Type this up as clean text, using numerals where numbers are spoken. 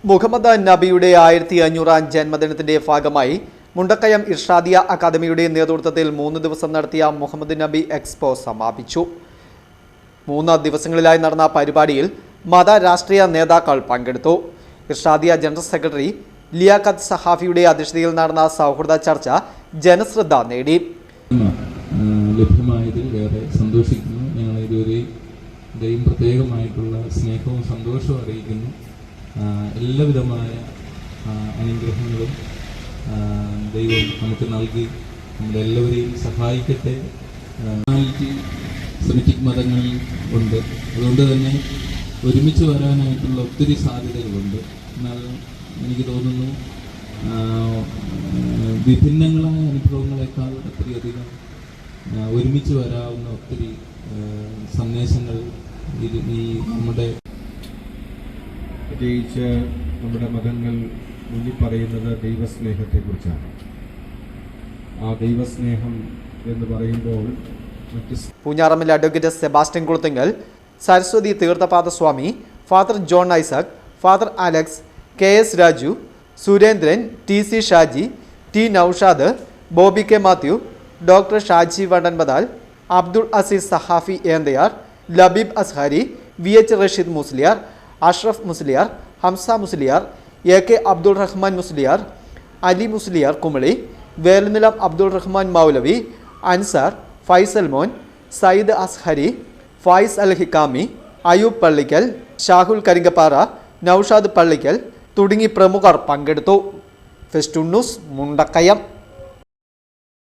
മുഹമ്മദ് നബിയുടെ 1500-ാം ജന്മദിനത്തിന്റെ ഭാഗമായി മുണ്ടക്കയം ഇർഷാദിയ അക്കാദമിയുടെ നേതൃത്വത്തിൽ 3 ദിവസം നടത്തിയ മുഹമ്മദ് നബി എക്സ്പോ സമാപിച്ചു. 3 ദിവസങ്ങളിലായി നടന്ന പരിപാടിയിൽ മത രാഷ്ട്രീയ നേതാക്കൾ പങ്കെടുത്തു. ഇർഷാദിയ ജനറൽ സെക്രട്ടറി ലിയാഖത്ത് സഹാഫിയുടെ അധ്യക്ഷതയിൽ നടന്ന സൗഹൃദ ചർച്ച ജനശ്രദ്ധ നേടി. ലഭ്യമായതിൽ ഏറെ സന്തോഷിക്കുന്നു. ഞങ്ങൾ ഇതുവരെയും പ്രത്യേകമായിട്ടുള്ള സ്നേഹവും സന്തോഷവും അറിയിക്കുന്നു. എല്ലാവിധമായ അനുഗ്രഹങ്ങളും ദൈവം നമുക്ക് നൽകി നമ്മളെല്ലാവരെയും സഹായിക്കട്ടെ. സെമിറ്റിക് മതങ്ങളിൽ ഉണ്ട്, അതുകൊണ്ട് തന്നെ ഒരുമിച്ച് വരാനായിട്ടുള്ള ഒത്തിരി സാധ്യതകളുണ്ട്. എന്നാൽ എനിക്ക് തോന്നുന്നു വിഭിന്നങ്ങളായ അനുഭവങ്ങളെക്കാൾ ഒത്തിരിയധികം ഒരുമിച്ച് വരാവുന്ന ഒത്തിരി സന്ദേശങ്ങൾ ഈ നമ്മുടെ പ്രത്യേകിച്ച് നമ്മുടെ മതങ്ങൾ മുന്നിൽ പറയുന്നത് ദൈവസ്നേഹത്തെക്കുറിച്ചാണ്. ആ ദൈവസ്നേഹം എന്ന് പറയുമ്പോൾ പൂഞ്ഞാറമ്മിൽ advocate Sebastian Kulathinkal, Saraswathi Theerthapadaswami, father John Isaac, father Alex, KS Raju, Surendran, TC Shaji, T Noushad, Bobby K Mathew, doctor Shaji Vandanpathal, Abdul Azeez Sahafi Enthayar, Labeeb Azhari, VH Rasheed Musliyar, Ashraf Musliyar, Hamza Musliyar, AK Abdul Rahman Musliyar, Ali Musliyar Kumily, Velanilam Abdul Rahman Moulavi, Ansar, Faisal മോൻ, സയ്യിദ് അസ്ഹരി, ഫായിസ് അൽ ഹിക്കാമി, അയൂബ് പള്ളിക്കൽ, ഷാഹുൽ കരിങ്കപ്പാറ, നൌഷാദ് പള്ളിക്കൽ തുടങ്ങി പ്രമുഖർ പങ്കെടുത്തു. Festoon news, Mundakayam.